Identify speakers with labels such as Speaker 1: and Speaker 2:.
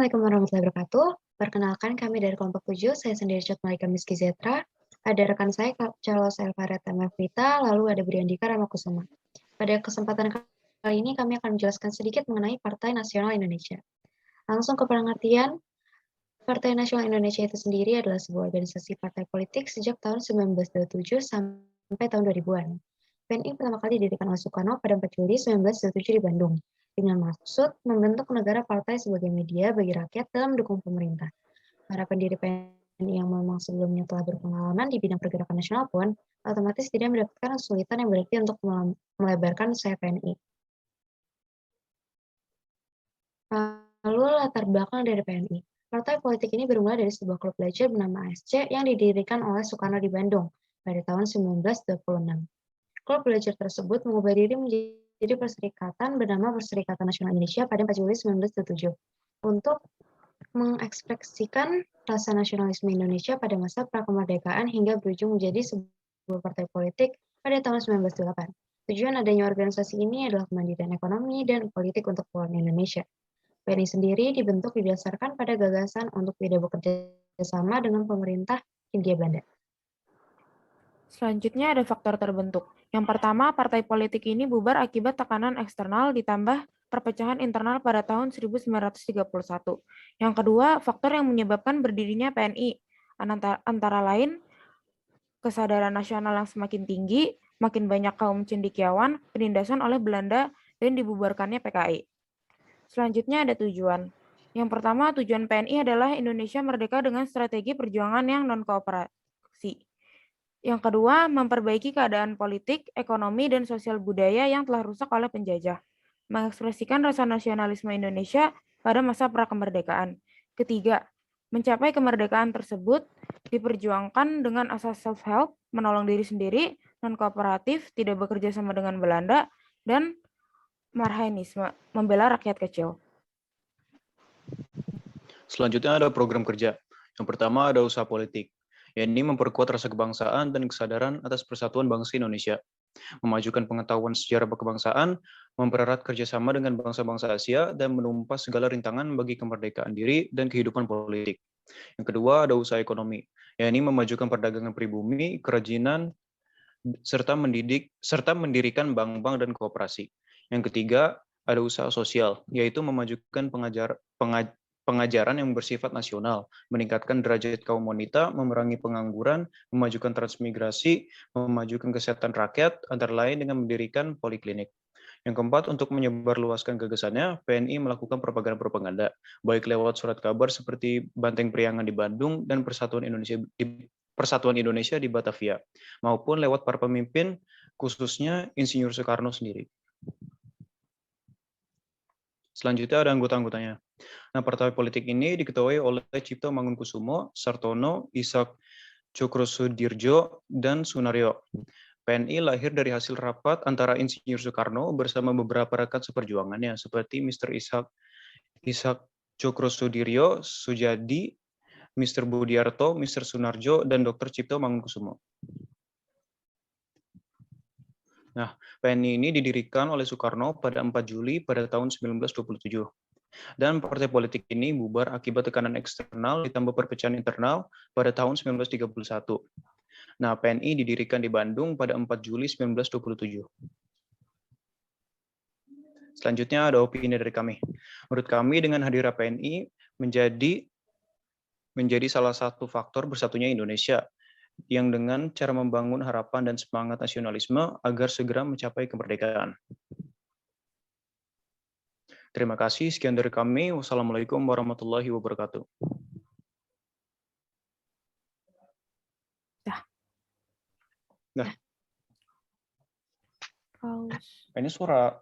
Speaker 1: Assalamualaikum warahmatullahi wabarakatuh. Perkenalkan kami dari kelompok 7, saya sendiri Cut Malika Miski Zetra. Ada rekan saya Carlos Elvaret Vita, lalu ada Briandika Ramakusuma. Pada kesempatan kali ini kami akan menjelaskan sedikit mengenai Partai Nasional Indonesia. Langsung ke pengertian, Partai Nasional Indonesia itu sendiri adalah sebuah organisasi partai politik sejak tahun 1927 sampai tahun 2000-an. PNI pertama kali didirikan oleh Soekarno pada 4 Juli 1927 di Bandung, dengan maksud membentuk negara partai sebagai media bagi rakyat dalam mendukung pemerintah. Para pendiri PNI yang memang sebelumnya telah berpengalaman di bidang pergerakan nasional pun otomatis tidak mendapatkan kesulitan yang berarti untuk melebarkan sayap PNI. Lalu latar belakang dari PNI. Partai politik ini bermula dari sebuah klub belajar bernama ASC yang didirikan oleh Soekarno di Bandung pada tahun 1926. Klub belajar tersebut mengubah diri menjadi perserikatan bernama Perserikatan Nasional Indonesia pada 4 Juli 1927 untuk mengekspresikan rasa nasionalisme Indonesia pada masa prakemerdekaan hingga berujung menjadi sebuah partai politik pada tahun 1928. Tujuan adanya organisasi ini adalah kemandirian ekonomi dan politik untuk keluarga Indonesia. PNI sendiri dibentuk didasarkan pada gagasan untuk tidak bekerja sama dengan pemerintah Hindia Belanda.
Speaker 2: Selanjutnya ada faktor terbentuk. Yang pertama, partai politik ini bubar akibat tekanan eksternal ditambah perpecahan internal pada tahun 1931. Yang kedua, faktor yang menyebabkan berdirinya PNI, antara lain kesadaran nasional yang semakin tinggi, makin banyak kaum cendekiawan, penindasan oleh Belanda, dan dibubarkannya PKI. Selanjutnya ada tujuan. Yang pertama, tujuan PNI adalah Indonesia merdeka dengan strategi perjuangan yang non-kooperasi. Yang kedua, memperbaiki keadaan politik, ekonomi, dan sosial budaya yang telah rusak oleh penjajah. Mengekspresikan rasa nasionalisme Indonesia pada masa prakemerdekaan. Ketiga, mencapai kemerdekaan tersebut diperjuangkan dengan asas self-help, menolong diri sendiri, non-kooperatif, tidak bekerja sama dengan Belanda, dan marhainisme, membela rakyat kecil.
Speaker 3: Selanjutnya ada program kerja. Yang pertama ada usaha politik, yakni memperkuat rasa kebangsaan dan kesadaran atas persatuan bangsa Indonesia, memajukan pengetahuan sejarah kebangsaan, mempererat kerjasama dengan bangsa-bangsa Asia, dan menumpas segala rintangan bagi kemerdekaan diri dan kehidupan politik. Yang kedua ada usaha ekonomi, yakni memajukan perdagangan pribumi, kerajinan, serta mendirikan bank-bank dan koperasi. Yang ketiga, ada usaha sosial, yaitu memajukan pengajaran yang bersifat nasional, meningkatkan derajat kaum wanita, memerangi pengangguran, memajukan transmigrasi, memajukan kesehatan rakyat, antara lain dengan mendirikan poliklinik. Yang keempat, untuk menyebarluaskan gagasannya, PNI melakukan propaganda, baik lewat surat kabar seperti Banteng Priangan di Bandung dan Persatuan Indonesia di Batavia, maupun lewat para pemimpin, khususnya Insinyur Soekarno sendiri. Selanjutnya ada anggota-anggotanya. Nah, partai politik ini diketuai oleh Cipto Mangunkusumo, Sartono, Ishak Cokrosudirjo, dan Sunaryo. PNI lahir dari hasil rapat antara Insinyur Soekarno bersama beberapa rekan seperjuangannya, seperti Mr. Ishak Cokrosudirjo, Sujadi, Mr. Budiarto, Mr. Sunarjo, dan Dr. Cipto Mangunkusumo. Nah, PNI ini didirikan oleh Soekarno pada 4 Juli pada tahun 1927. Dan partai politik ini bubar akibat tekanan eksternal ditambah perpecahan internal pada tahun 1931. Nah, PNI didirikan di Bandung pada 4 Juli 1927. Selanjutnya ada opini dari kami. Menurut kami dengan hadirnya PNI menjadi salah satu faktor bersatunya Indonesia yang dengan cara membangun harapan dan semangat nasionalisme agar segera mencapai kemerdekaan. Terima kasih, sekian dari kami. Wassalamualaikum warahmatullahi wabarakatuh. Nah. Ini suara